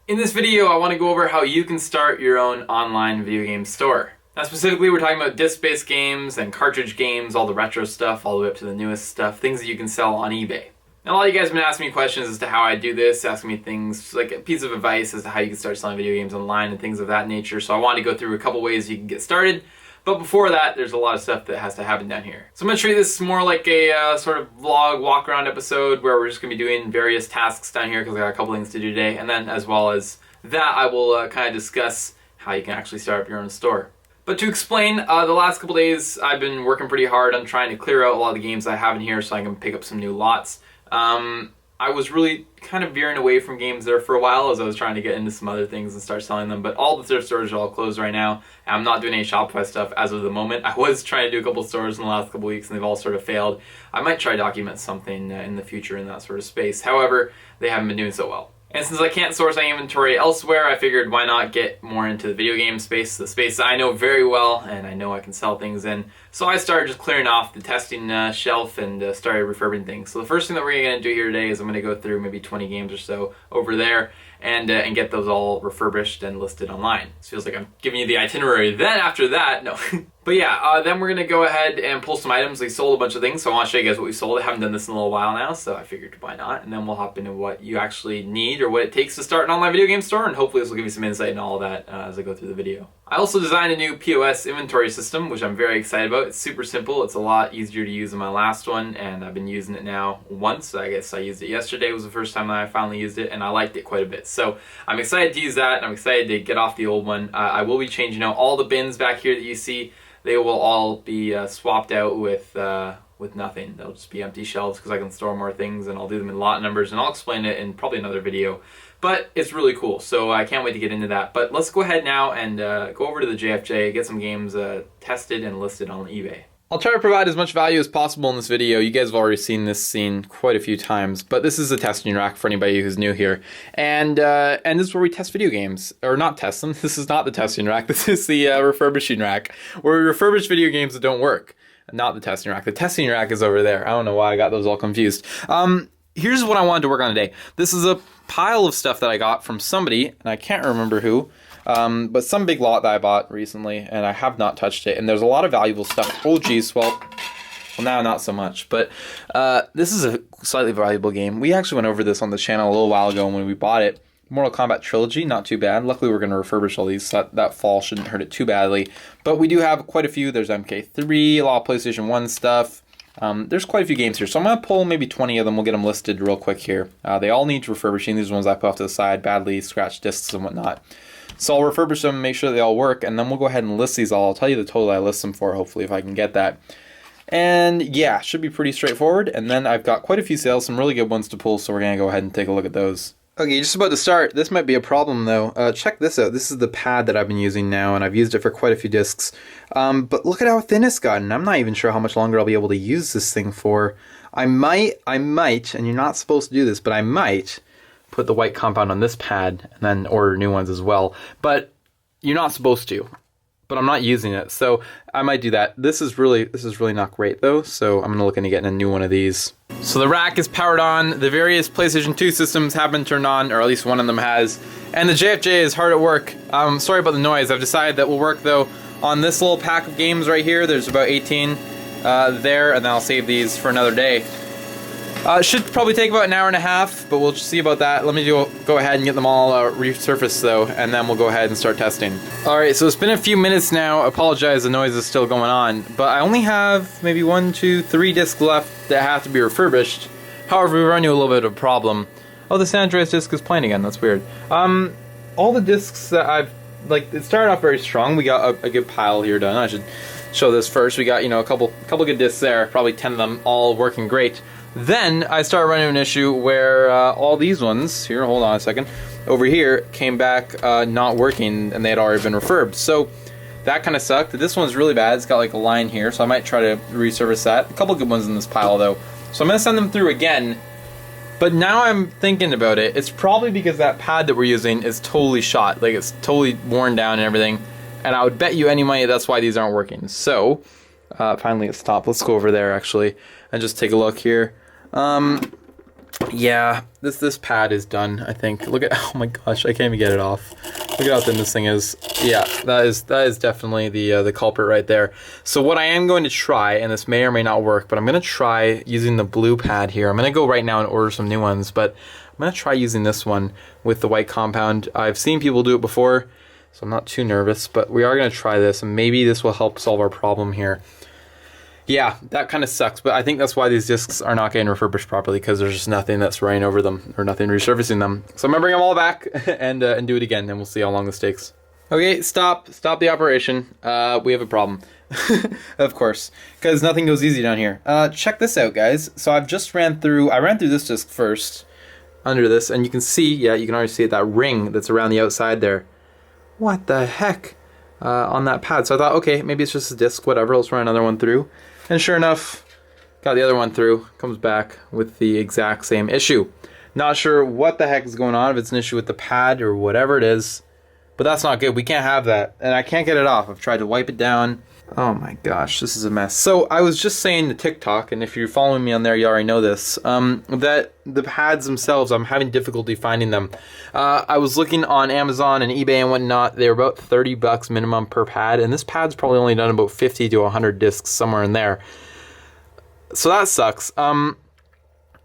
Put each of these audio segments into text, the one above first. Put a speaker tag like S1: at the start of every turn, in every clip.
S1: In this video, I want to go over how you can start your own online video game store. Now specifically, we're talking about disc-based games and cartridge games, all the retro stuff, all the way up to the newest stuff, things that you can sell on eBay. Now a lot of you guys have been asking me questions as to how I do this, asking me things like a piece of advice as to how you can start selling video games online and things of that nature, so I wanted to go through a couple ways you can get started. But before that, there's a lot of stuff that has to happen down here. So I'm going to treat this more like a sort of vlog walk-around episode where we're just going to be doing various tasks down here because I got a couple things to do today. And then as well as that, I will kind of discuss how you can actually start up your own store. But to explain, the last couple days I've been working pretty hard on trying to clear out a lot of the games I have in here so I can pick up some new lots. I was really kind of veering away from games there for a while as I was trying to get into some other things and start selling them, but all the thrift stores are all closed right now. I'm not doing any Shopify stuff as of the moment. I was trying to do a couple stores in the last couple weeks and they've all sort of failed. I might try to document something in the future in that sort of space. However, they haven't been doing so well. And since I can't source any inventory elsewhere, I figured why not get more into the video game space, the space I know very well and I know I can sell things in. So I started just clearing off the testing shelf and started refurbing things. So the first thing that we're going to do here today is I'm going to go through maybe 20 games or so over there and get those all refurbished and listed online. This feels like I'm giving you the itinerary. Then after that, no. But yeah, then we're going to go ahed and pull some items. We sold a bunch of things, so I want to show you guys what we sold. I haven't done this in a little while now, so I figured why not. And then we'll hop into what you actually need or what it takes to start an online video game store, and hopefully this will give you some insight into all of that as I go through the video. I also designed a new POS inventory system, which I'm very excited about. It's super simple. It's a lot easier to use than my last one, and I've been using it now once. I guess I used it yesterday was the first time that I finally used it, and I liked it quite a bit. So I'm excited to use that, and I'm excited to get off the old one. I will be changing out all the bins back here that you see. They will all be swapped out with nothing. They'll just be empty shelves because I can store more things, and I'll do them in lot numbers, and I'll explain it in probably another video. But it's really cool, so I can't wait to get into that. But let's go ahead now and go over to the JFJ, get some games tested and listed on eBay. I'll try to provide as much value as possible in this video. You guys have already seen this scene quite a few times, but this is a testing rack for anybody who's new here. And this is where we test video games, or not test them. This is not the testing rack. This is the refurbishing rack, where we refurbish video games that don't work. Not the testing rack. The testing rack is over there. I don't know why I got those all confused. Here's what I wanted to work on today. This is a pile of stuff that I got from somebody, and I can't remember who. But some big lot that I bought recently, and I have not touched it, and there's a lot of valuable stuff. Oh geez, well now not so much, but this is a slightly valuable game. We actually went over this on the channel a little while ago when we bought it. Mortal Kombat Trilogy, not too bad. Luckily we're going to refurbish all these, so that fall shouldn't hurt it too badly. But we do have quite a few. There's MK3, a lot of PlayStation 1 stuff. There's quite a few games here, so I'm going to pull maybe 20 of them. We'll get them listed real quick here. They all need refurbishing. These ones I put off to the side, badly scratched discs and whatnot. So I'll refurbish them, make sure they all work, and then we'll go ahead and list these all. I'll tell you the total I list them for, hopefully, if I can get that. And yeah, should be pretty straightforward. And then I've got quite a few sales, some really good ones to pull, so we're going to go ahead and take a look at those. Okay, just about to start. This might be a problem, though. Check this out. This is the pad that I've been using now, and I've used it for quite a few discs. But look at how thin it's gotten. I'm not even sure how much longer I'll be able to use this thing for. I might, and you're not supposed to do this, but I might put the white compound on this pad and then order new ones as well. But you're not supposed to. But I'm not using it, so I might do that. This is really not great though, so I'm gonna look into getting a new one of these. So the rack is powered on. The various PlayStation 2 systems have been turned on, or at least one of them has. And the JFJ is hard at work. Sorry about the noise. I've decided that will work though on this little pack of games right here. There's about 18 there, and then I'll save these for another day. It should probably take about an hour and a half, but we'll just see about that. Let me go ahead and get them all resurfaced though, and then we'll go ahead and start testing. Alright, so it's been a few minutes now. I apologize, the noise is still going on, but I only have maybe 1, 2, 3 discs left that have to be refurbished. However, we run into a little bit of a problem. Oh, the San Andreas disc is playing again, that's weird. All the discs that I've, it started off very strong. We got a good pile here done. I should show this first. We got, a couple good discs there, probably 10 of them, all working great. Then I started running into an issue where all these ones, here, hold on a second, over here came back not working, and they had already been refurbed. So that kind of sucked. This one's really bad. It's got like a line here, so I might try to resurface that. A couple good ones in this pile though. So I'm going to send them through again. But now I'm thinking about it, it's probably because that pad that we're using is totally shot. Like it's totally worn down and everything. And I would bet you any money that's why these aren't working. So finally it stopped. Let's go over there actually and just take a look here. Yeah, this pad is done, I think. Look at, oh my gosh, I can't even get it off. Look at how thin this thing is. Yeah, that is definitely the culprit right there. So what I am going to try, and this may or may not work, but I'm going to try using the blue pad here. I'm going to go right now and order some new ones, but I'm going to try using this one with the white compound. I've seen people do it before, so I'm not too nervous, but we are going to try this, and maybe this will help solve our problem here. Yeah, that kind of sucks, but I think that's why these discs are not getting refurbished properly, because there's just nothing that's running over them, or nothing resurfacing them. So I'm going to bring them all back and do it again, and we'll see how long this takes. Okay, stop the operation. We have a problem. Of course, because nothing goes easy down here. Check this out, guys. So I've just ran through this disc first, under this, and you can see, yeah, you can already see that ring that's around the outside there. What the heck? On that pad. So I thought, okay, maybe it's just a disc, whatever, let's run another one through. And sure enough, got the other one through, comes back with the exact same issue. Not sure what the heck is going on, if it's an issue with the pad or whatever it is, but that's not good. We can't have that, and I can't get it off. I've tried to wipe it down. Oh my gosh, this is a mess. So I was just saying to TikTok, and if you're following me on there, you already know this, that the pads themselves, I'm having difficulty finding them. I was looking on Amazon and eBay and whatnot. They're about $30 minimum per pad, and this pad's probably only done about 50 to 100 discs, somewhere in there. So that sucks.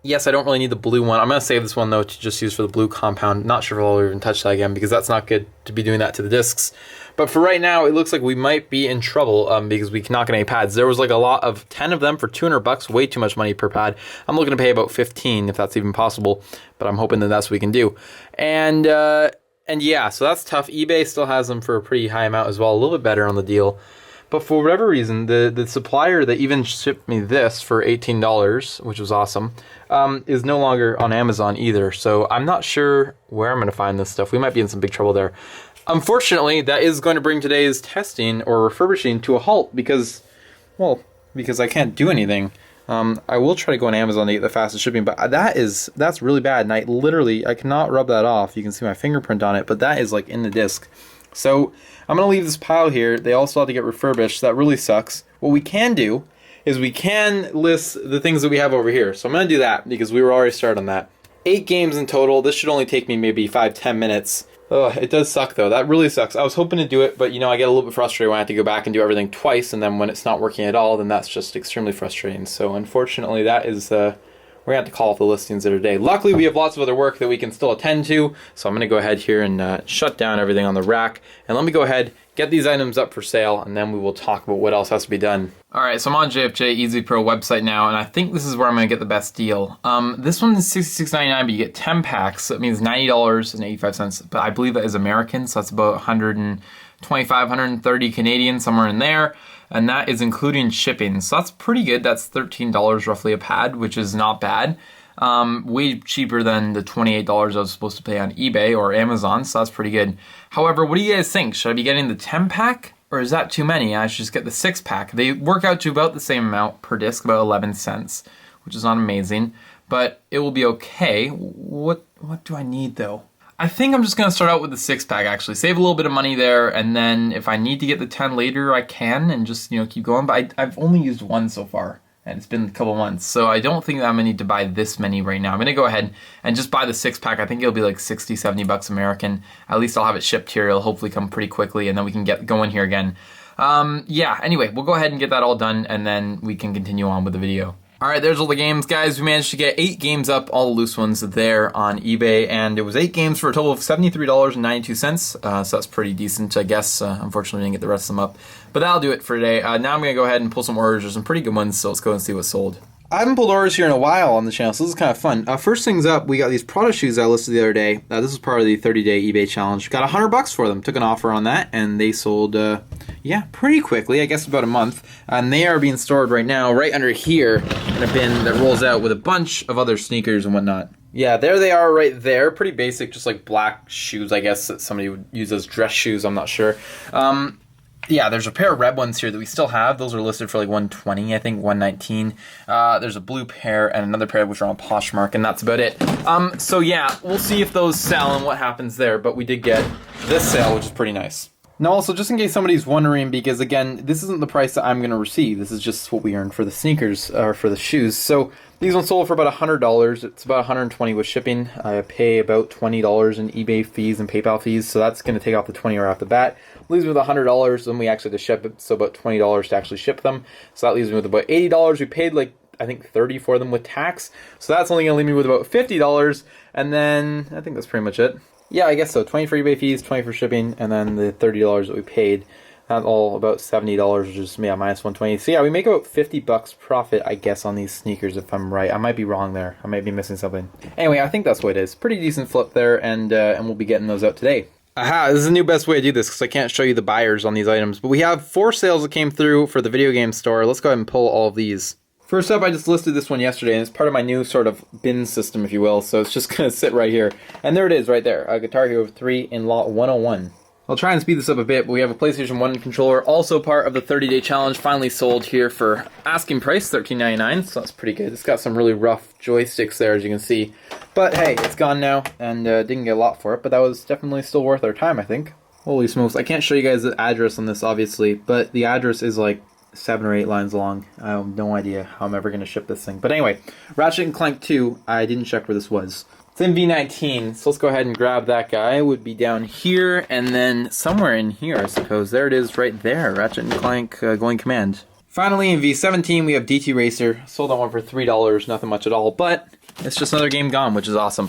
S1: Yes, I don't really need the blue one. I'm going to save this one, though, to just use for the blue compound. Not sure if I'll even touch that again, because that's not good to be doing that to the discs. But for right now, it looks like we might be in trouble because we cannot get any pads. There was like a lot of 10 of them for $200, way too much money per pad. I'm looking to pay about 15 if that's even possible, but I'm hoping that that's what we can do. And yeah, so that's tough. eBay still has them for a pretty high amount as well, a little bit better on the deal. But for whatever reason, the supplier that even shipped me this for $18, which was awesome, is no longer on Amazon either. So I'm not sure where I'm going to find this stuff. We might be in some big trouble there. Unfortunately, that is going to bring today's testing or refurbishing to a halt because I can't do anything. I will try to go on Amazon to get the fastest shipping, but that's really bad. And I cannot rub that off. You can see my fingerprint on it, but that is like in the disc. So I'm going to leave this pile here. They all still have to get refurbished. That really sucks. What we can do is we can list the things that we have over here. So I'm going to do that because we were already started on that. 8 games in total. This should only take me maybe 5-10 minutes. Ugh, it does suck though. That really sucks. I was hoping to do it, but I get a little bit frustrated when I have to go back and do everything twice, and then when it's not working at all, then that's just extremely frustrating. So unfortunately, that is we're gonna have to call off the listings of today. Luckily, we have lots of other work that we can still attend to, so I'm gonna go ahead here and shut down everything on the rack, and let me go ahead, get these items up for sale, and then we will talk about what else has to be done. All right, so I'm on JFJ Easy Pro website now, and I think this is where I'm gonna get the best deal. This one is $66.99, but you get 10 packs, so it means $90.85, but I believe that is American, so that's about 125, 130 Canadian, somewhere in there, and that is including shipping, so that's pretty good. That's $13 roughly a pad, which is not bad. Way cheaper than the $28 I was supposed to pay on eBay or Amazon, so that's pretty good. However, what do you guys think? Should I be getting the 10 pack? Or is that too many? I should just get the 6 pack. They work out to about the same amount per disc, about 11 cents, which is not amazing, but it will be okay. What do I need though? I think I'm just gonna start out with the 6 pack actually. Save a little bit of money there, and then if I need to get the 10 later, I can, and just keep going. But I've only used one so far, and it's been a couple months, so I don't think that I'm gonna need to buy this many right now. I'm gonna go ahead and just buy the 6 pack. I think it'll be like $60, $70 American. At least I'll have it shipped here. It'll hopefully come pretty quickly, and then we can get going here again. Yeah, anyway, we'll go ahead and get that all done, and then we can continue on with the video. All right, there's all the games, guys. We managed to get 8 games up, all the loose ones there on eBay, and it was 8 games for a total of $73.92, so that's pretty decent, I guess. Unfortunately, I didn't get the rest of them up, but that'll do it for today. Now I'm going to go ahead and pull some orders. There's some pretty good ones, so let's go and see what's sold. I haven't pulled orders here in a while on the channel, so this is kind of fun. First things up, we got these Prada shoes I listed the other day. This is part of the 30-day eBay challenge. Got $100 for them. Took an offer on that, and they sold, yeah, pretty quickly. I guess about a month. And they are being stored right now, right under here, in a bin that rolls out with a bunch of other sneakers and whatnot. Yeah, there they are right there. Pretty basic, just like black shoes, I guess, that somebody would use as dress shoes. I'm not sure. Yeah, there's a pair of red ones here that we still have. Those are listed for like $120, I think, $119. There's a blue pair and another pair which are on Poshmark, and that's about it. So yeah, we'll see if those sell and what happens there, but we did get this sale, which is pretty nice.
S2: Now also, just in case somebody's wondering, because again, this isn't the price that I'm going to receive. This is just what we earned for the sneakers, or for the shoes. So these ones sold for about $100. It's about $120 with shipping. I pay about $20 in eBay fees and PayPal fees, so that's going to take off the $20 right off the bat. Leaves me with $100, then we actually have to ship it, so about $20 to actually ship them. So that leaves me with about $80. We paid like, I think, $30 for them with tax. So that's only going to leave me with about $50, and then I think that's pretty much it. Yeah, I guess so. 20 for eBay fees, 20 for shipping, and then the $30 that we paid. That's all about $70, which is, yeah, minus 120. So yeah, we make about $50 profit, I guess, on these sneakers, if I'm right. I might be wrong there. I might be missing something. Anyway, I think that's what it is. Pretty decent flip there, and we'll be getting those out today. Aha, this is the new best way to do this, because I can't show you the buyers on these items. But we have 4 sales that came through for the video game store. Let's go ahead and pull all of these. First up, I just listed this one yesterday, and it's part of my new sort of bin system, if you will, so it's just going to sit right here. And there it is, right there, Guitar Hero 3 in lot 101. I'll try and speed this up a bit, but we have a PlayStation 1 controller, also part of the 30-day challenge, finally sold here for asking price, $13.99, so that's pretty good. It's got some really rough joysticks there, as you can see. But hey, it's gone now, and didn't get a lot for it, but that was definitely still worth our time, I think. Holy smokes, I can't show you guys the address on this, obviously, but the address is like 7 or 8 lines long. I have no idea how I'm ever going to ship this thing. But anyway, Ratchet & Clank 2, I didn't check where this was. It's in V19, so let's go ahead and grab that guy. It would be down here, and then somewhere in here, I suppose. There it is right there, Ratchet & Clank Going Command. Finally, in V17, we have DT Racer. Sold that one for $3, nothing much at all, but it's just another game gone, which is awesome.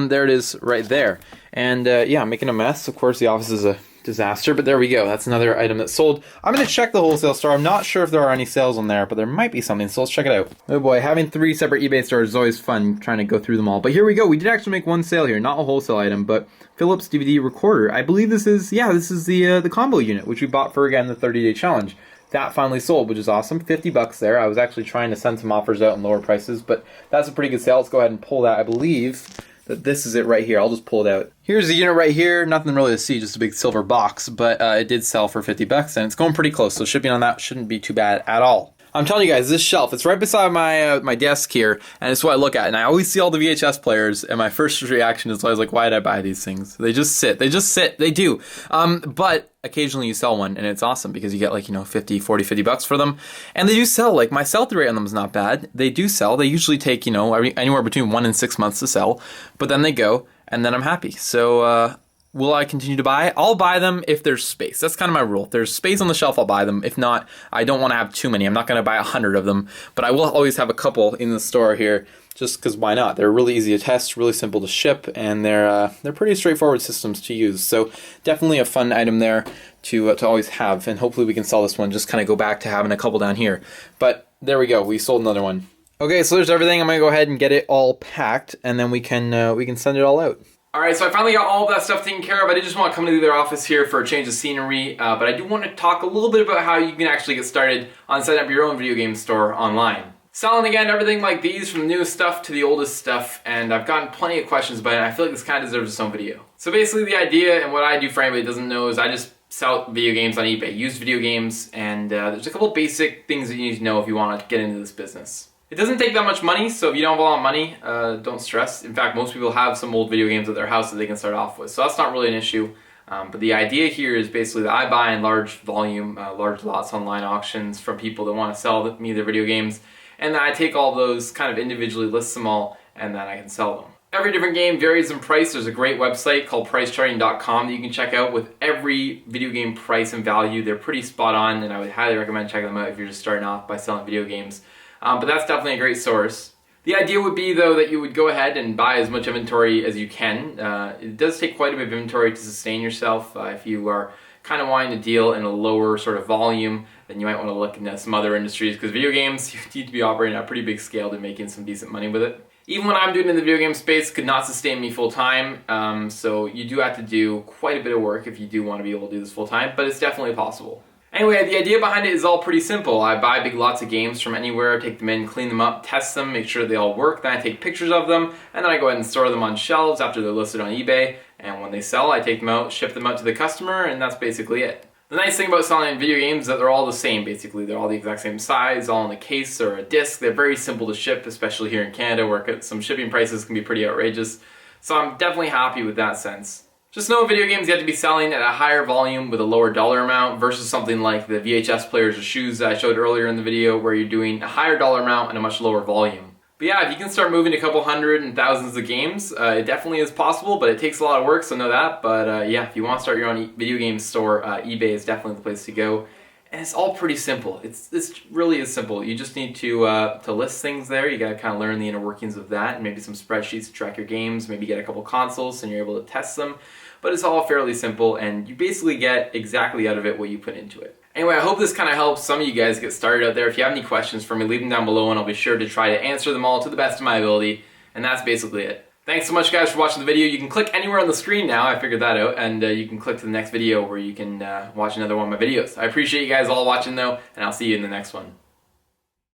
S2: There it is right there. And yeah, I'm making a mess. Of course, the office is a disaster, but there we go. That's another item that sold. I'm going to check the wholesale store. I'm not sure if there are any sales on there, but there might be something, so let's check it out. Oh boy, having 3 separate eBay stores is always fun, trying to go through them all. But here we go. We did actually make one sale here, not a wholesale item, but Philips DVD recorder. I believe this is, yeah, this is the combo unit, which we bought for, again, the 30-day challenge. That finally sold, which is awesome. $50 there. I was actually trying to send some offers out and lower prices, but that's a pretty good sale. Let's go ahead and pull that. I believe that this is it right here. I'll just pull it out. Here's the unit right here. Nothing really to see, just a big silver box, but it did sell for $50, and it's going pretty close, so shipping on that shouldn't be too bad at all. I'm telling you guys, this shelf, it's right beside my my desk here, and it's what I look at, and I always see all the VHS players, and my first reaction is always like, why did I buy these things? They just sit, they do. But occasionally you sell one, and it's awesome, because you get like, you know, 50, 40, $50 for them, and they do sell. Like, my sell-through rate on them is not bad. They do sell. They usually take, you know, anywhere between 1 and 6 months to sell, but then they go, and then I'm happy. So, will I continue to buy? I'll buy them if there's space. That's kind of my rule. If there's space on the shelf, I'll buy them. If not, I don't want to have too many. I'm not going to buy 100 of them, but I will always have a couple in the store here, just because why not? They're really easy to test, really simple to ship, and they're pretty straightforward systems to use. So definitely a fun item there to always have, and hopefully we can sell this one. Just kind of go back to having a couple down here. But there we go. We sold another one. Okay, so there's everything. I'm going to go ahead and get it all packed, and then we can send it all out.
S1: Alright, so I finally got all of that stuff taken care of. I did just want to come to their office here for a change of scenery, but I do want to talk a little bit about how you can actually get started on setting up your own video game store online. Selling, again, everything like these, from the newest stuff to the oldest stuff, and I've gotten plenty of questions about it, and I feel like this kind of deserves its own video. So basically the idea, and what I do for anybody that doesn't know, is I just sell video games on eBay, used video games, and there's a couple basic things that you need to know if you want to get into this business. It doesn't take that much money, so if you don't have a lot of money, don't stress. In fact, most people have some old video games at their house that they can start off with, so that's not really an issue. But the idea here is basically that I buy in large volume, large lots online auctions from people that want to sell me their video games, and then I take all those, kind of individually list them all, and then I can sell them. Every different game varies in price. There's a great website called pricecharting.com that you can check out with every video game price and value. They're pretty spot on, and I would highly recommend checking them out if you're just starting off by selling video games. But that's definitely a great source. The idea would be, though, that you would go ahead and buy as much inventory as you can. It does take quite a bit of inventory to sustain yourself. If you are kind of wanting to deal in a lower sort of volume, then you might want to look into some other industries, because video games, you need to be operating at a pretty big scale to making some decent money with it. Even what I'm doing in the video game space could not sustain me full time, so you do have to do quite a bit of work if you do want to be able to do this full time, but it's definitely possible. Anyway, the idea behind it is all pretty simple. I buy big lots of games from anywhere, take them in, clean them up, test them, make sure they all work, then I take pictures of them, and then I go ahead and store them on shelves after they're listed on eBay, and when they sell, I take them out, ship them out to the customer, and that's basically it. The nice thing about selling video games is that they're all the same, basically. They're all the exact same size, all in a case or a disc. They're very simple to ship, especially here in Canada, where some shipping prices can be pretty outrageous. So I'm definitely happy with that sense. Just know video games you have to be selling at a higher volume with a lower dollar amount versus something like the VHS players or shoes that I showed earlier in the video where you're doing a higher dollar amount and a much lower volume. But yeah, if you can start moving a couple hundred and thousands of games, it definitely is possible, but it takes a lot of work, so know that. But yeah, if you want to start your own video game store, eBay is definitely the place to go. And it's all pretty simple. It's really is simple. You just need to list things there. You gotta kind of learn the inner workings of that, and maybe some spreadsheets to track your games. Maybe get a couple consoles and you're able to test them. But it's all fairly simple, and you basically get exactly out of it what you put into it. Anyway, I hope this kind of helps some of you guys get started out there. If you have any questions for me, leave them down below, and I'll be sure to try to answer them all to the best of my ability. And that's basically it. Thanks so much, guys, for watching the video. You can click anywhere on the screen now. I figured that out. And you can click to the next video where you can watch another one of my videos. I appreciate you guys all watching, though, and I'll see you in the next one.